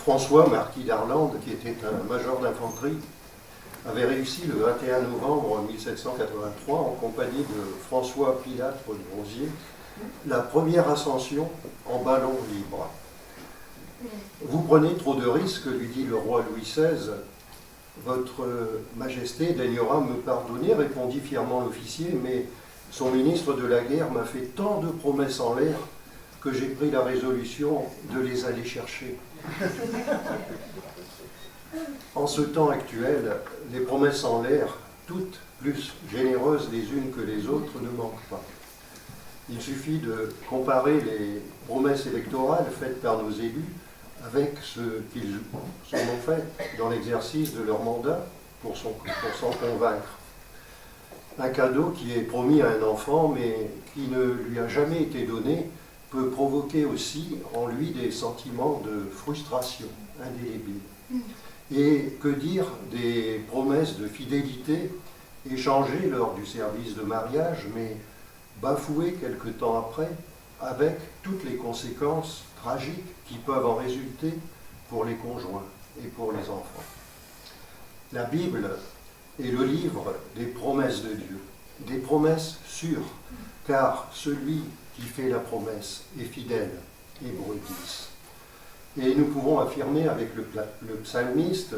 François, marquis d'Arlande, qui était un major d'infanterie, avait réussi le 21 novembre 1783, en compagnie de François Pilâtre de Rosiers, la première ascension en ballon libre. « Vous prenez trop de risques, lui dit le roi Louis XVI. Votre Majesté daignera me pardonner, répondit fièrement l'officier, mais son ministre de la guerre m'a fait tant de promesses en l'air que j'ai pris la résolution de les aller chercher. » En ce temps actuel, les promesses en l'air, toutes plus généreuses les unes que les autres, ne manquent pas. Il suffit de comparer les promesses électorales faites par nos élus avec ce qu'ils ont fait dans l'exercice de leur mandat pour s'en convaincre. Un cadeau qui est promis à un enfant mais qui ne lui a jamais été donné peut provoquer aussi en lui des sentiments de frustration indélébile. Et que dire des promesses de fidélité échangées lors du service de mariage, mais bafouées quelque temps après, avec toutes les conséquences tragiques qui peuvent en résulter pour les conjoints et pour les enfants. La Bible est le livre des promesses de Dieu, des promesses sûres, car celui qui fait la promesse est fidèle, Hébreux 10. Et nous pouvons affirmer avec le psalmiste,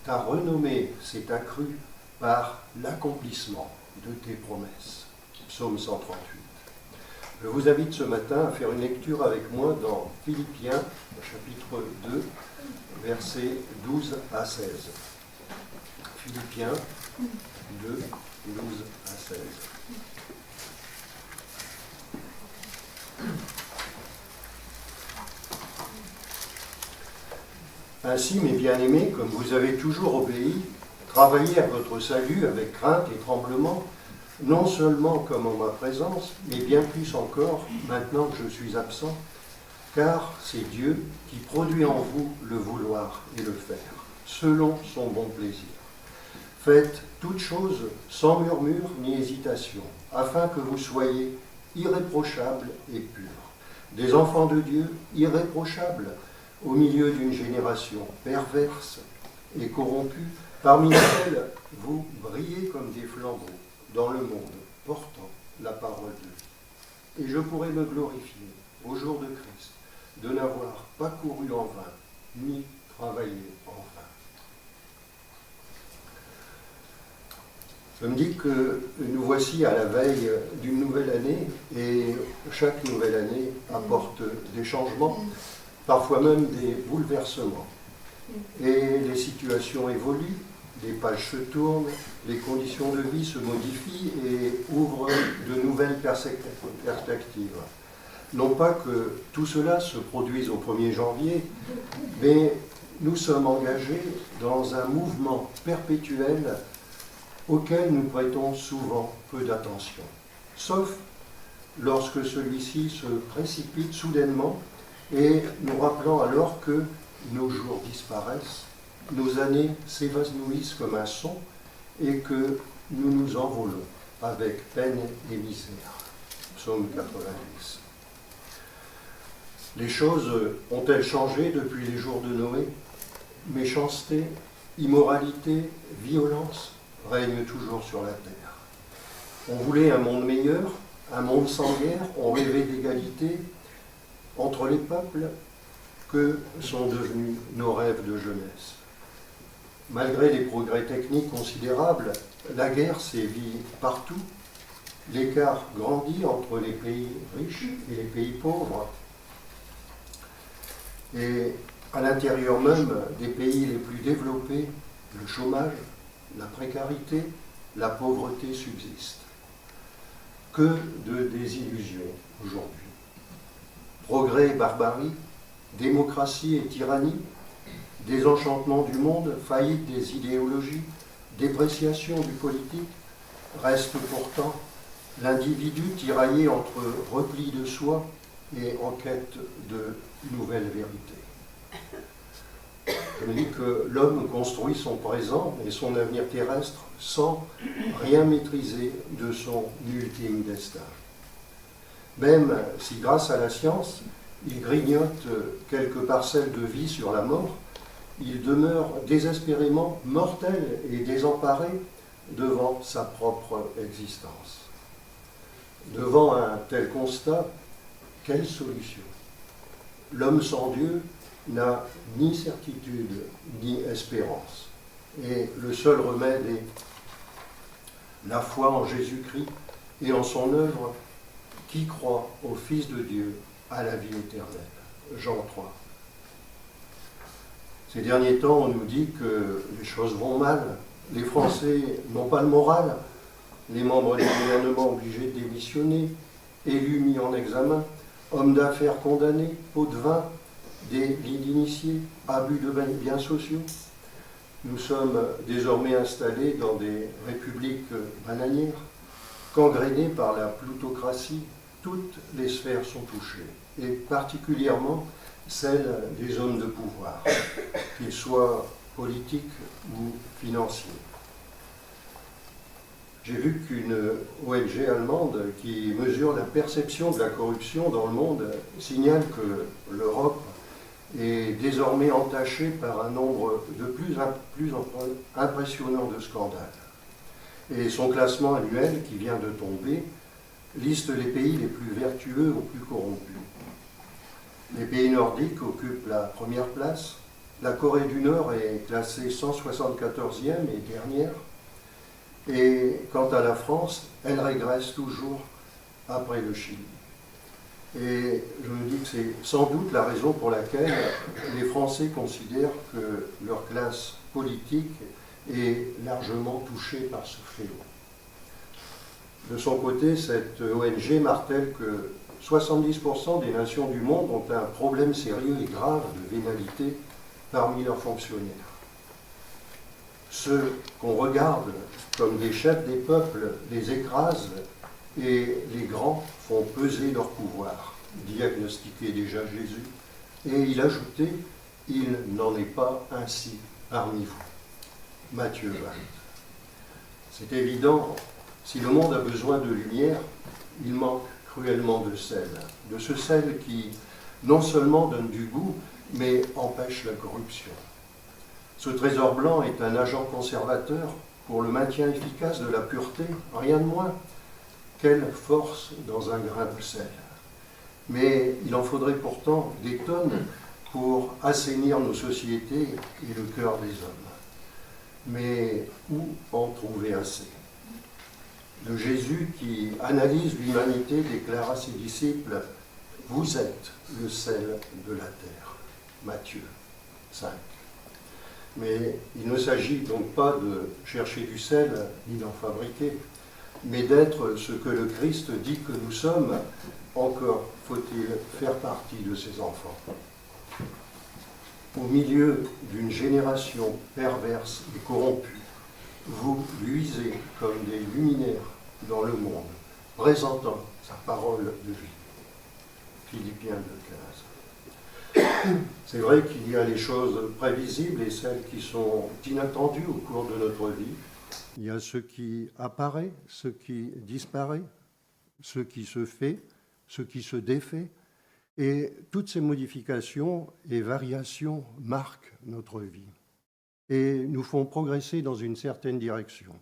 ta renommée s'est accrue par l'accomplissement de tes promesses. Psaume 138. Je vous invite ce matin à faire une lecture avec moi dans Philippiens, chapitre 2, versets 12 à 16. Philippiens 2, 12 à 16. Ainsi, mes bien-aimés, comme vous avez toujours obéi, travaillez à votre salut avec crainte et tremblement, non seulement comme en ma présence, mais bien plus encore maintenant que je suis absent, car c'est Dieu qui produit en vous le vouloir et le faire, selon son bon plaisir. Faites toutes choses sans murmure ni hésitation, afin que vous soyez irréprochables et purs, des enfants de Dieu irréprochables, au milieu d'une génération perverse et corrompue, parmi laquelle vous brillez comme des flambeaux dans le monde, portant la parole de Dieu. Et je pourrais me glorifier au jour de Christ de n'avoir pas couru en vain, ni travaillé en vain. Je me dis que nous voici à la veille d'une nouvelle année, et chaque nouvelle année apporte des changements, parfois même des bouleversements. Et les situations évoluent, les pages se tournent, les conditions de vie se modifient et ouvrent de nouvelles perspectives. Non pas que tout cela se produise au 1er janvier, mais nous sommes engagés dans un mouvement perpétuel auquel nous prêtons souvent peu d'attention, sauf lorsque celui-ci se précipite soudainement et nous rappelant alors que nos jours disparaissent, nos années s'évanouissent comme un son et que nous nous envolons avec peine et misère. Psaume 90. Les choses ont-elles changé depuis les jours de Noé? Méchanceté, immoralité, violence règnent toujours sur la terre. On voulait un monde meilleur, un monde sans guerre, on rêvait d'égalité entre les peuples. Que sont devenus nos rêves de jeunesse? Malgré les progrès techniques considérables, la guerre sévit partout. L'écart grandit entre les pays riches et les pays pauvres. Et à l'intérieur même des pays les plus développés, le chômage, la précarité, la pauvreté subsistent. Que de désillusions aujourd'hui. Progrès et barbarie, démocratie et tyrannie, désenchantement du monde, faillite des idéologies, dépréciation du politique, reste pourtant l'individu tiraillé entre repli de soi et en quête de nouvelles vérités. Je me dis que l'homme construit son présent et son avenir terrestre sans rien maîtriser de son ultime destin. Même si grâce à la science, il grignote quelques parcelles de vie sur la mort, il demeure désespérément mortel et désemparé devant sa propre existence. Devant un tel constat, quelle solution? L'homme sans Dieu n'a ni certitude ni espérance. Et le seul remède est la foi en Jésus-Christ et en son œuvre qui croit au Fils de Dieu à la vie éternelle. Jean 3. Ces derniers temps, on nous dit que les choses vont mal. Les Français n'ont pas le moral. Les membres du gouvernement obligés de démissionner, élus mis en examen, hommes d'affaires condamnés, pots de vin, des lits d'initiés, abus de biens sociaux. Nous sommes désormais installés dans des républiques bananières, gangrénées par la plutocratie. Toutes les sphères sont touchées, et particulièrement celles des hommes de pouvoir, qu'ils soient politiques ou financiers. J'ai vu qu'une ONG allemande qui mesure la perception de la corruption dans le monde signale que l'Europe est désormais entachée par un nombre de plus impressionnant de scandales. Et son classement annuel, qui vient de tomber, liste les pays les plus vertueux aux plus corrompus. Les pays nordiques occupent la première place. La Corée du Nord est classée 174e et dernière. Et quant à la France, elle régresse toujours après le Chili. Et je me dis que c'est sans doute la raison pour laquelle les Français considèrent que leur classe politique est largement touchée par ce fléau. De son côté, cette ONG martèle que 70% des nations du monde ont un problème sérieux et grave de vénalité parmi leurs fonctionnaires. Ceux qu'on regarde comme des chefs des peuples les écrasent et les grands font peser leur pouvoir, diagnostiquait déjà Jésus. Et il ajoutait, il n'en est pas ainsi parmi vous. Matthieu 20. C'est évident, si le monde a besoin de lumière, il manque cruellement de sel. De ce sel qui non seulement donne du goût, mais empêche la corruption. Ce trésor blanc est un agent conservateur pour le maintien efficace de la pureté, rien de moins. Quelle force dans un grain de sel. Mais il en faudrait pourtant des tonnes pour assainir nos sociétés et le cœur des hommes. Mais où en trouver assez? Le Jésus qui analyse l'humanité déclare à ses disciples « Vous êtes le sel de la terre ». Matthieu 5. Mais il ne s'agit donc pas de chercher du sel ni d'en fabriquer, mais d'être ce que le Christ dit que nous sommes. Encore faut-il faire partie de ses enfants. Au milieu d'une génération perverse et corrompue, vous luisez comme des luminaires dans le monde, présentant sa parole de vie. Philippiens 2,15. C'est vrai qu'il y a les choses prévisibles et celles qui sont inattendues au cours de notre vie. Il y a ce qui apparaît, ce qui disparaît, ce qui se fait, ce qui se défait. Et toutes ces modifications et variations marquent notre vie et nous font progresser dans une certaine direction,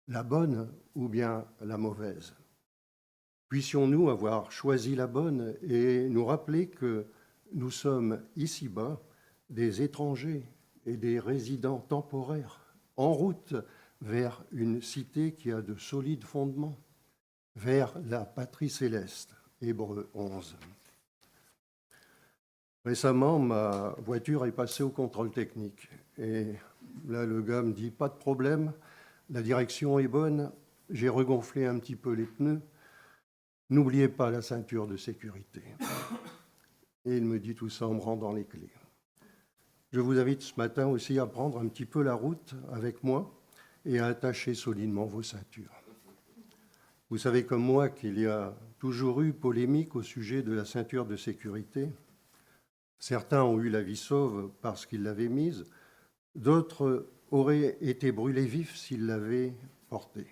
la bonne ou bien la mauvaise. Puissions-nous avoir choisi la bonne et nous rappeler que nous sommes ici-bas des étrangers et des résidents temporaires en route vers une cité qui a de solides fondements, vers la patrie céleste, Hébreux 11. Récemment, ma voiture est passée au contrôle technique. Et là, le gars me dit, pas de problème, la direction est bonne, j'ai regonflé un petit peu les pneus. N'oubliez pas la ceinture de sécurité. Et il me dit tout ça en me rendant les clés. Je vous invite ce matin aussi à prendre un petit peu la route avec moi et à attacher solidement vos ceintures. Vous savez comme moi qu'il y a toujours eu polémique au sujet de la ceinture de sécurité. Certains ont eu la vie sauve parce qu'ils l'avaient mise, d'autres auraient été brûlés vifs s'ils l'avaient portée.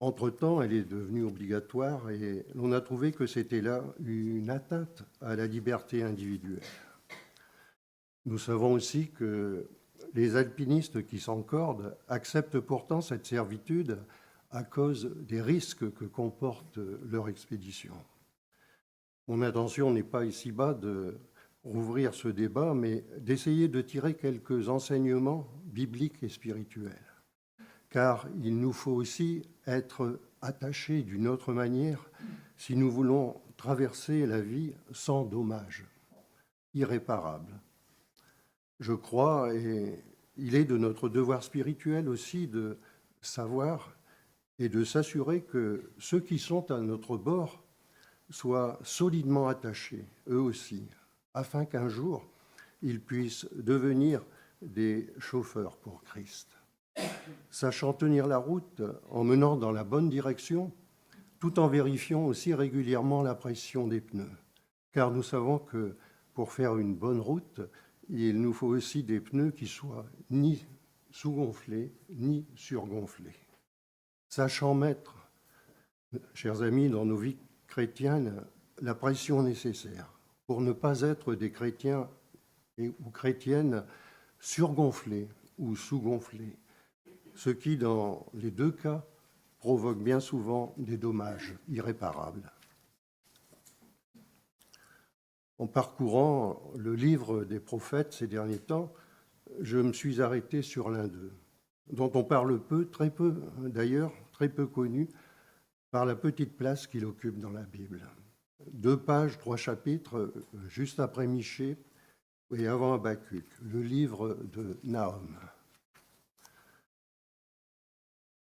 Entre-temps, elle est devenue obligatoire et l'on a trouvé que c'était là une atteinte à la liberté individuelle. Nous savons aussi que les alpinistes qui s'encordent acceptent pourtant cette servitude à cause des risques que comporte leur expédition. Mon intention n'est pas ici-bas de rouvrir ce débat, mais d'essayer de tirer quelques enseignements bibliques et spirituels. Car il nous faut aussi être attachés d'une autre manière si nous voulons traverser la vie sans dommages irréparables. Je crois, et il est de notre devoir spirituel aussi de savoir et de s'assurer que ceux qui sont à notre bord soient solidement attachés, eux aussi, afin qu'un jour, ils puissent devenir des chauffeurs pour Christ, sachant tenir la route en menant dans la bonne direction, tout en vérifiant aussi régulièrement la pression des pneus. Car nous savons que pour faire une bonne route, il nous faut aussi des pneus qui soient ni sous-gonflés, ni surgonflés. Sachant mettre, chers amis, dans nos vies chrétiennes, la pression nécessaire pour ne pas être des chrétiens ou chrétiennes surgonflés ou sous-gonflés, ce qui, dans les deux cas, provoque bien souvent des dommages irréparables. En parcourant le livre des prophètes ces derniers temps, je me suis arrêté sur l'un d'eux, dont on parle peu, très peu d'ailleurs, très peu connu, par la petite place qu'il occupe dans la Bible. 2 pages, 3 chapitres, juste après Michée et avant Habacuc, le livre de Nahum.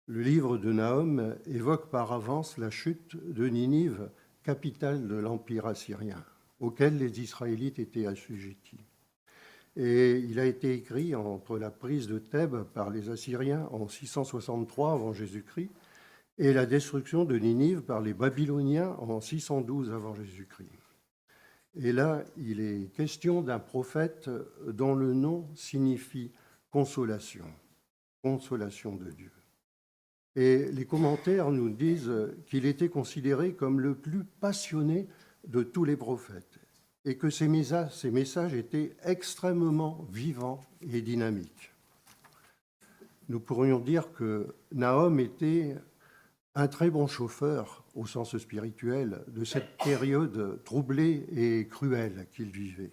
Le livre de Nahum évoque par avance la chute de Ninive, capitale de l'Empire assyrien, auquel les Israélites étaient assujettis. Et il a été écrit entre la prise de Thèbes par les Assyriens en 663 avant Jésus-Christ et la destruction de Ninive par les Babyloniens en 612 avant Jésus-Christ. Et là, il est question d'un prophète dont le nom signifie consolation, consolation de Dieu. Et les commentaires nous disent qu'il était considéré comme le plus passionné de tous les prophètes et que ses messages étaient extrêmement vivants et dynamiques. Nous pourrions dire que Nahum était un très bon chauffeur, au sens spirituel, de cette période troublée et cruelle qu'il vivait.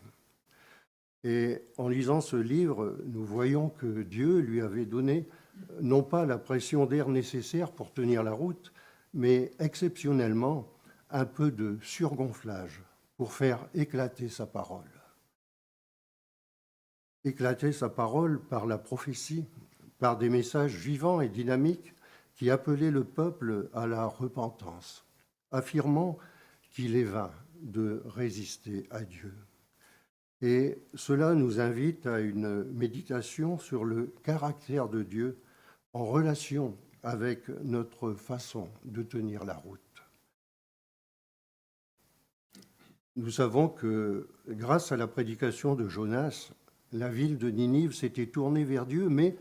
Et en lisant ce livre, nous voyons que Dieu lui avait donné non pas la pression d'air nécessaire pour tenir la route, mais exceptionnellement un peu de surgonflage pour faire éclater sa parole. Éclater sa parole par la prophétie, par des messages vivants et dynamiques qui appelaient le peuple à la repentance, affirmant qu'il est vain de résister à Dieu. Et cela nous invite à une méditation sur le caractère de Dieu en relation avec notre façon de tenir la route. Nous savons que grâce à la prédication de Jonas, la ville de Ninive s'était tournée vers Dieu, mais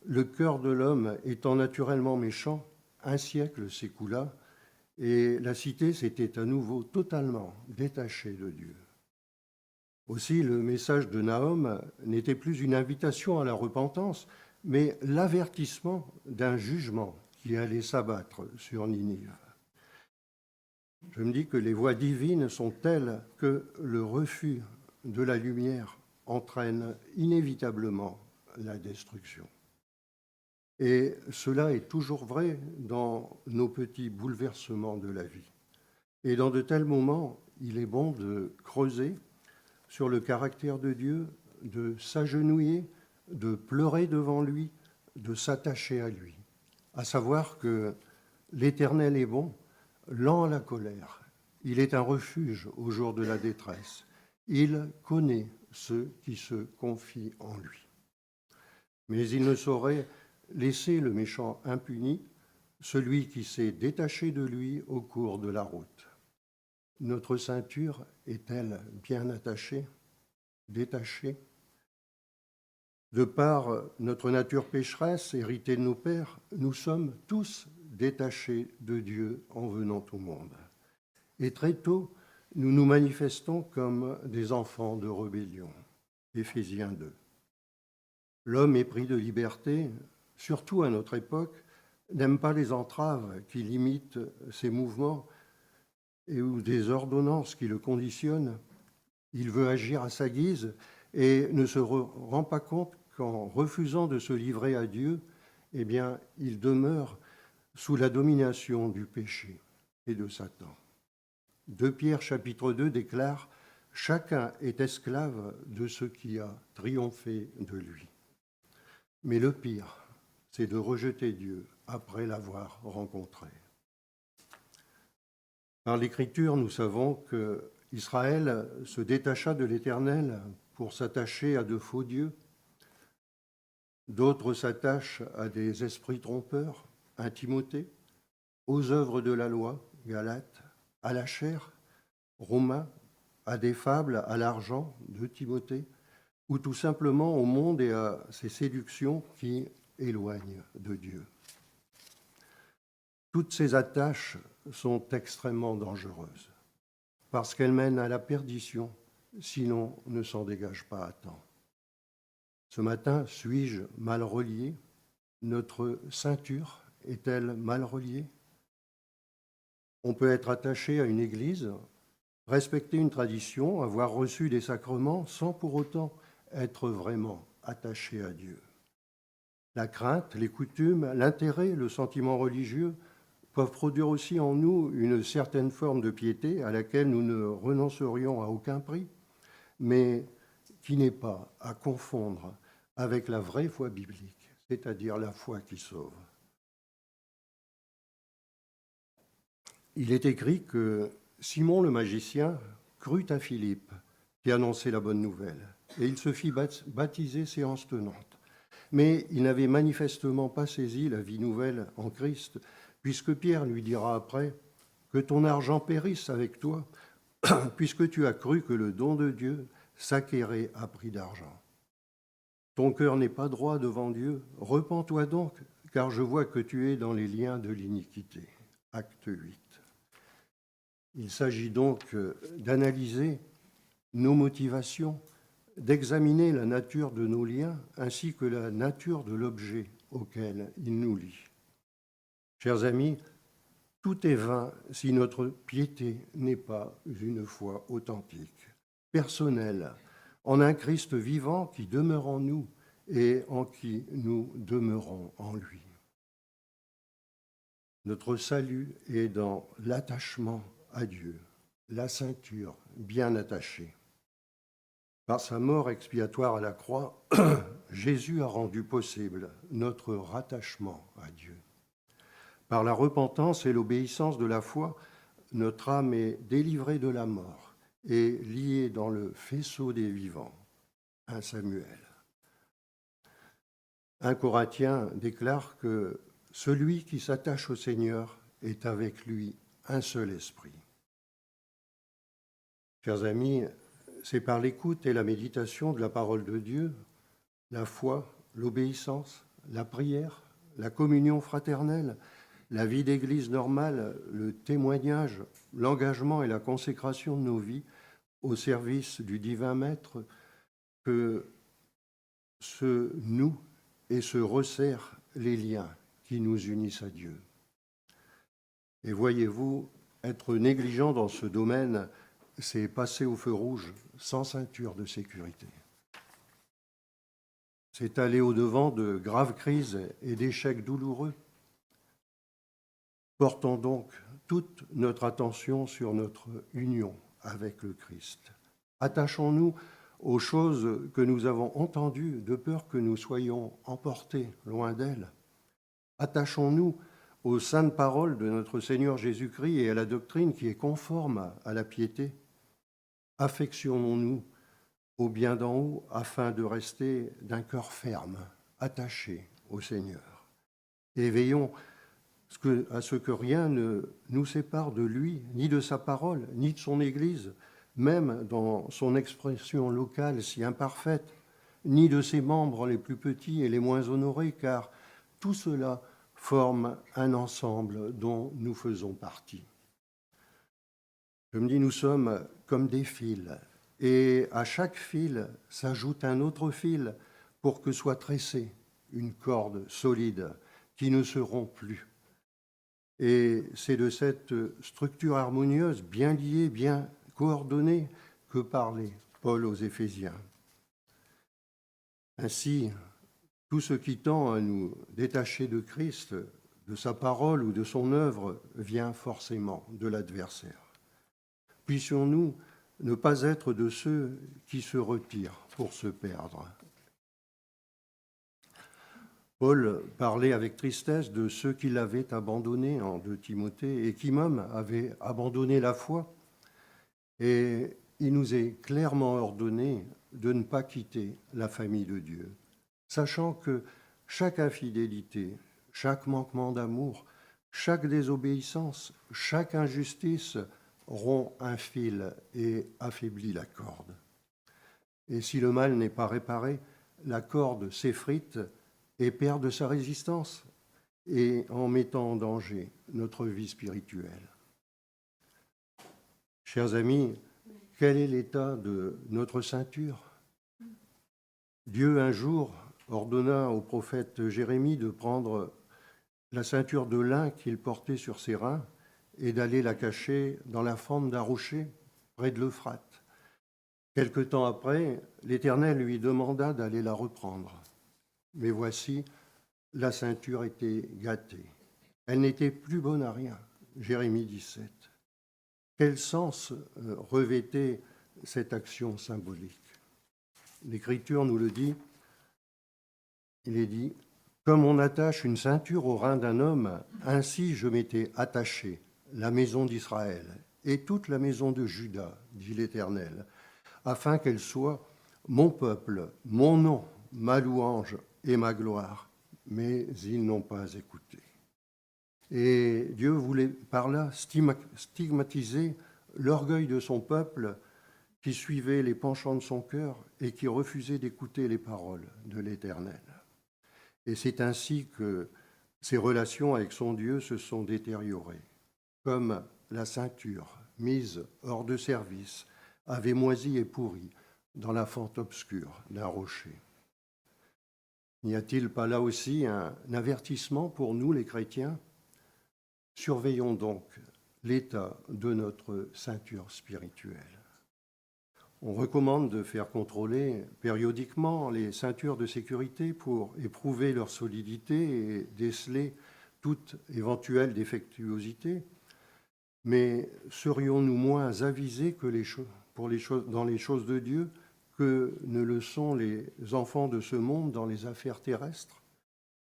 le cœur de l'homme étant naturellement méchant, un siècle s'écoula et la cité s'était à nouveau totalement détachée de Dieu. Aussi, le message de Nahum n'était plus une invitation à la repentance, mais l'avertissement d'un jugement qui allait s'abattre sur Ninive. Je me dis que les voies divines sont telles que le refus de la lumière entraîne inévitablement la destruction. Et cela est toujours vrai dans nos petits bouleversements de la vie. Et dans de tels moments, il est bon de creuser sur le caractère de Dieu, de s'agenouiller, de pleurer devant lui, de s'attacher à lui. À savoir que l'Éternel est bon, lent à la colère. Il est un refuge au jour de la détresse. Il connaît ceux qui se confient en lui. Mais il ne saurait laisser le méchant impuni, celui qui s'est détaché de lui au cours de la route. Notre ceinture est-elle bien attachée, détachée? De par notre nature pécheresse, héritée de nos pères, nous sommes tous détachés de Dieu en venant au monde. Et très tôt, nous nous manifestons comme des enfants de rébellion. Éphésiens 2. L'homme épris de liberté, surtout à notre époque, n'aime pas les entraves qui limitent ses mouvements et ou des ordonnances qui le conditionnent. Il veut agir à sa guise et ne se rend pas compte qu'en refusant de se livrer à Dieu, eh bien, il demeure sous la domination du péché et de Satan. 2 Pierre chapitre 2 déclare « Chacun est esclave de ce qui a triomphé de lui ». Mais le pire, c'est de rejeter Dieu après l'avoir rencontré. Par l'Écriture, nous savons que Israël se détacha de l'Éternel pour s'attacher à de faux dieux. D'autres s'attachent à des esprits trompeurs, 1 Timothée, aux œuvres de la loi, Galates, à la chair, Romains, à des fables, à l'argent, 2 Timothée, ou tout simplement au monde et à ses séductions qui éloignent de Dieu. Toutes ces attaches sont extrêmement dangereuses, parce qu'elles mènent à la perdition, sinon ne s'en dégagent pas à temps. Ce matin, suis-je mal relié? Notre ceinture est-elle mal reliée? On peut être attaché à une église, respecter une tradition, avoir reçu des sacrements, sans pour autant être vraiment attaché à Dieu. La crainte, les coutumes, l'intérêt, le sentiment religieux peuvent produire aussi en nous une certaine forme de piété à laquelle nous ne renoncerions à aucun prix, mais qui n'est pas à confondre avec la vraie foi biblique, c'est-à-dire la foi qui sauve. Il est écrit que Simon le magicien crut à Philippe qui annonçait la bonne nouvelle, et il se fit baptiser séance tenante. Mais il n'avait manifestement pas saisi la vie nouvelle en Christ, puisque Pierre lui dira après « Que ton argent périsse avec toi, puisque tu as cru que le don de Dieu s'acquérait à prix d'argent. Ton cœur n'est pas droit devant Dieu, repens-toi donc, car je vois que tu es dans les liens de l'iniquité. » Acte 8. Il s'agit donc d'analyser nos motivations, d'examiner la nature de nos liens ainsi que la nature de l'objet auquel ils nous lient. Chers amis, tout est vain si notre piété n'est pas une foi authentique, personnelle, en un Christ vivant qui demeure en nous et en qui nous demeurons en lui. Notre salut est dans l'attachement à Dieu, la ceinture bien attachée. Par sa mort expiatoire à la croix, Jésus a rendu possible notre rattachement à Dieu. Par la repentance et l'obéissance de la foi, notre âme est délivrée de la mort et liée dans le faisceau des vivants. 1 Samuel. 1 Corinthiens déclare que celui qui s'attache au Seigneur est avec lui un seul esprit. Chers amis, c'est par l'écoute et la méditation de la parole de Dieu, la foi, l'obéissance, la prière, la communion fraternelle, la vie d'église normale, le témoignage, l'engagement et la consécration de nos vies au service du divin Maître que se nouent et se resserrent les liens qui nous unissent à Dieu. Et voyez-vous, être négligent dans ce domaine, c'est passer au feu rouge sans ceinture de sécurité. C'est aller au-devant de graves crises et d'échecs douloureux. Portons donc toute notre attention sur notre union avec le Christ. Attachons-nous aux choses que nous avons entendues de peur que nous soyons emportés loin d'elles. Attachons-nous aux saintes paroles de notre Seigneur Jésus-Christ et à la doctrine qui est conforme à la piété. Affectionnons-nous au bien d'en haut afin de rester d'un cœur ferme, attaché au Seigneur. Et veillons à ce que rien ne nous sépare de lui, ni de sa parole, ni de son Église, même dans son expression locale si imparfaite, ni de ses membres les plus petits et les moins honorés, car tout cela forment un ensemble dont nous faisons partie. Je me dis, nous sommes comme des fils, et à chaque fil s'ajoute un autre fil pour que soit tressée une corde solide qui ne se rompt plus. Et c'est de cette structure harmonieuse, bien liée, bien coordonnée, que parlait Paul aux Éphésiens. Ainsi, tout ce qui tend à nous détacher de Christ, de sa parole ou de son œuvre, vient forcément de l'adversaire. Puissions-nous ne pas être de ceux qui se retirent pour se perdre. Paul parlait avec tristesse de ceux qui l'avaient abandonné en 2 Timothée et qui même avaient abandonné la foi. Et il nous est clairement ordonné de ne pas quitter la famille de Dieu, sachant que chaque infidélité, chaque manquement d'amour, chaque désobéissance, chaque injustice rompt un fil et affaiblit la corde. Et si le mal n'est pas réparé, la corde s'effrite et perd de sa résistance, et en mettant en danger notre vie spirituelle. Chers amis, quel est l'état de notre ceinture ? Dieu, un jour, ordonna au prophète Jérémie de prendre la ceinture de lin qu'il portait sur ses reins et d'aller la cacher dans la fente d'un rocher près de l'Euphrate. Quelque temps après, l'Éternel lui demanda d'aller la reprendre. Mais voici, la ceinture était gâtée. Elle n'était plus bonne à rien. Jérémie 17. Quel sens revêtait cette action symbolique ? L'Écriture nous le dit. Il est dit, « Comme on attache une ceinture au rein d'un homme, ainsi je m'étais attaché, la maison d'Israël, et toute la maison de Juda, dit l'Éternel, afin qu'elle soit mon peuple, mon nom, ma louange et ma gloire. » Mais ils n'ont pas écouté. Et Dieu voulait par là stigmatiser l'orgueil de son peuple qui suivait les penchants de son cœur et qui refusait d'écouter les paroles de l'Éternel. Et c'est ainsi que ses relations avec son Dieu se sont détériorées, comme la ceinture mise hors de service avait moisi et pourri dans la fente obscure d'un rocher. N'y a-t-il pas là aussi un avertissement pour nous, les chrétiens ? Surveillons donc l'état de notre ceinture spirituelle. On recommande de faire contrôler périodiquement les ceintures de sécurité pour éprouver leur solidité et déceler toute éventuelle défectuosité. Mais serions-nous moins avisés que dans les choses de Dieu que ne le sont les enfants de ce monde dans les affaires terrestres ?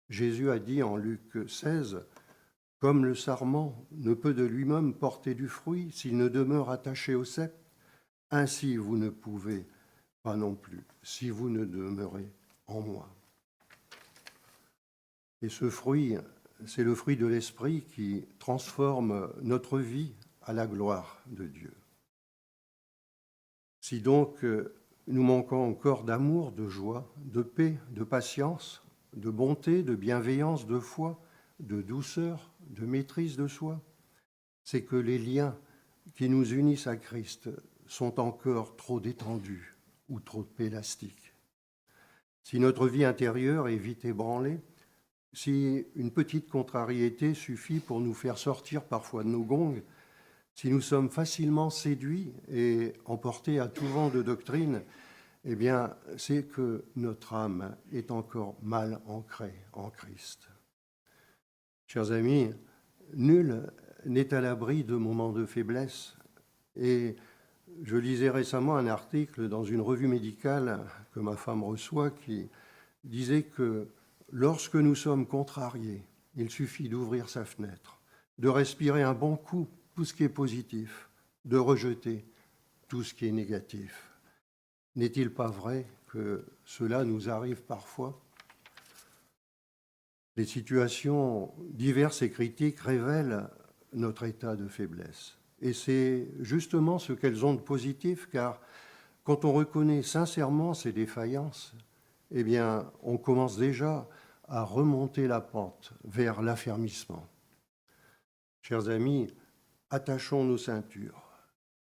Jésus a dit en Luc 16, « Comme le sarment ne peut de lui-même porter du fruit s'il ne demeure attaché au cep, ainsi vous ne pouvez pas non plus si vous ne demeurez en moi. » Et ce fruit, c'est le fruit de l'Esprit qui transforme notre vie à la gloire de Dieu. Si donc nous manquons encore d'amour, de joie, de paix, de patience, de bonté, de bienveillance, de foi, de douceur, de maîtrise de soi, c'est que les liens qui nous unissent à Christ sont encore trop détendus ou trop élastiques. Si notre vie intérieure est vite ébranlée, si une petite contrariété suffit pour nous faire sortir parfois de nos gongs, si nous sommes facilement séduits et emportés à tout vent de doctrine, eh bien, c'est que notre âme est encore mal ancrée en Christ. Chers amis, nul n'est à l'abri de moments de faiblesse. Et je lisais récemment un article dans une revue médicale que ma femme reçoit qui disait que lorsque nous sommes contrariés, il suffit d'ouvrir sa fenêtre, de respirer un bon coup tout ce qui est positif, de rejeter tout ce qui est négatif. N'est-il pas vrai que cela nous arrive parfois ? Les situations diverses et critiques révèlent notre état de faiblesse. Et c'est justement ce qu'elles ont de positif, car quand on reconnaît sincèrement ces défaillances, eh bien, on commence déjà à remonter la pente vers l'affermissement. Chers amis, attachons nos ceintures,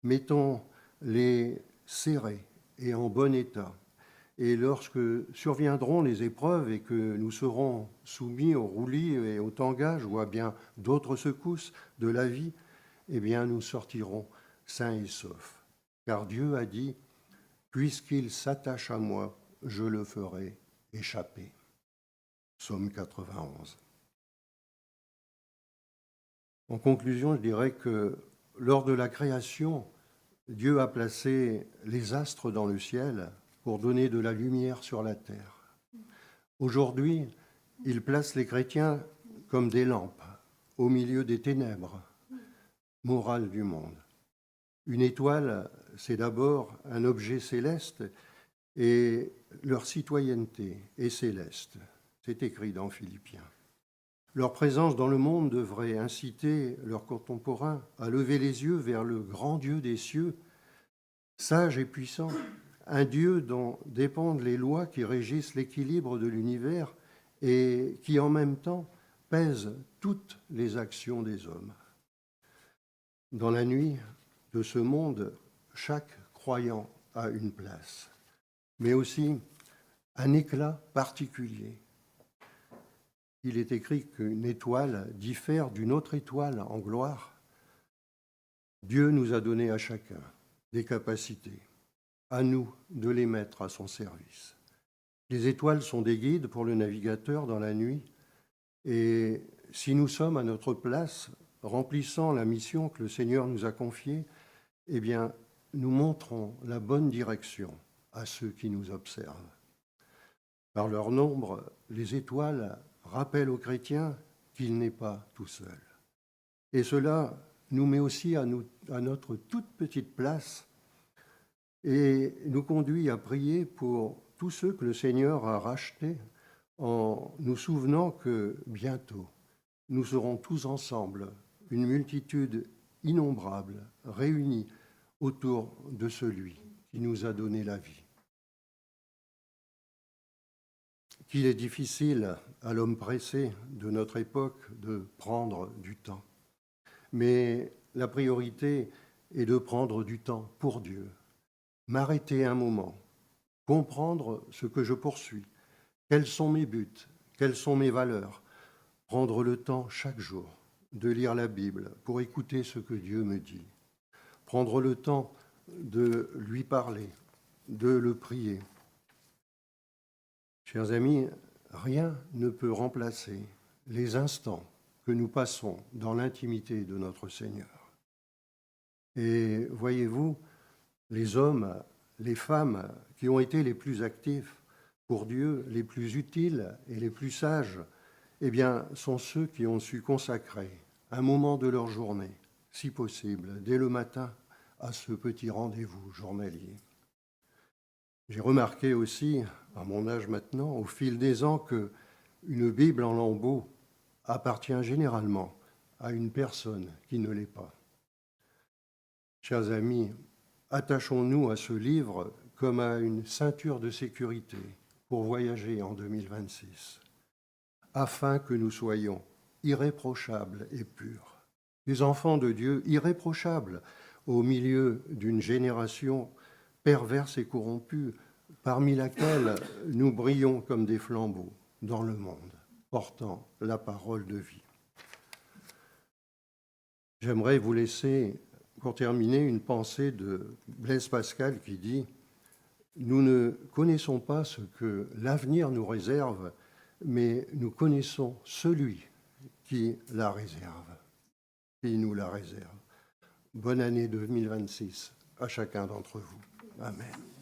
mettons-les serrées et en bon état. Et lorsque surviendront les épreuves et que nous serons soumis au roulis et au tangage ou à bien d'autres secousses de la vie, eh bien nous sortirons sains et saufs. Car Dieu a dit, puisqu'il s'attache à moi, je le ferai échapper. Psaume 91. En conclusion, je dirais que lors de la création, Dieu a placé les astres dans le ciel pour donner de la lumière sur la terre. Aujourd'hui, il place les chrétiens comme des lampes au milieu des ténèbres morales du monde. Une étoile, c'est d'abord un objet céleste et leur citoyenneté est céleste. C'est écrit dans Philippiens. Leur présence dans le monde devrait inciter leurs contemporains à lever les yeux vers le grand Dieu des cieux, sage et puissant, un Dieu dont dépendent les lois qui régissent l'équilibre de l'univers et qui en même temps pèse toutes les actions des hommes. Dans la nuit de ce monde, chaque croyant a une place, mais aussi un éclat particulier. Il est écrit qu'une étoile diffère d'une autre étoile en gloire. Dieu nous a donné à chacun des capacités, à nous de les mettre à son service. Les étoiles sont des guides pour le navigateur dans la nuit, et si nous sommes à notre place, remplissant la mission que le Seigneur nous a confiée, eh bien, nous montrons la bonne direction à ceux qui nous observent. Par leur nombre, les étoiles rappellent aux chrétiens qu'il n'est pas tout seul. Et cela nous met aussi à notre toute petite place et nous conduit à prier pour tous ceux que le Seigneur a rachetés en nous souvenant que bientôt, nous serons tous ensemble, une multitude innombrable, réunie autour de celui qui nous a donné la vie. Qu'il est difficile à l'homme pressé de notre époque de prendre du temps. Mais la priorité est de prendre du temps pour Dieu, m'arrêter un moment, comprendre ce que je poursuis, quels sont mes buts, quelles sont mes valeurs, prendre le temps chaque jour de lire la Bible pour écouter ce que Dieu me dit, prendre le temps de lui parler, de le prier. Chers amis, rien ne peut remplacer les instants que nous passons dans l'intimité de notre Seigneur. Et voyez-vous, les hommes, les femmes qui ont été les plus actifs pour Dieu, les plus utiles et les plus sages, eh bien, sont ceux qui ont su consacrer un moment de leur journée, si possible, dès le matin, à ce petit rendez-vous journalier. J'ai remarqué aussi, à mon âge maintenant, au fil des ans, qu'une Bible en lambeaux appartient généralement à une personne qui ne l'est pas. Chers amis, attachons-nous à ce livre comme à une ceinture de sécurité pour voyager en 2026, afin que nous soyons irréprochables et purs, des enfants de Dieu irréprochables au milieu d'une génération perverse et corrompue, parmi laquelle nous brillons comme des flambeaux dans le monde, portant la parole de vie. J'aimerais vous laisser, pour terminer, une pensée de Blaise Pascal qui dit « Nous ne connaissons pas ce que l'avenir nous réserve, mais nous connaissons celui qui la réserve, qui nous la réserve. » Bonne année 2026 à chacun d'entre vous. Amen.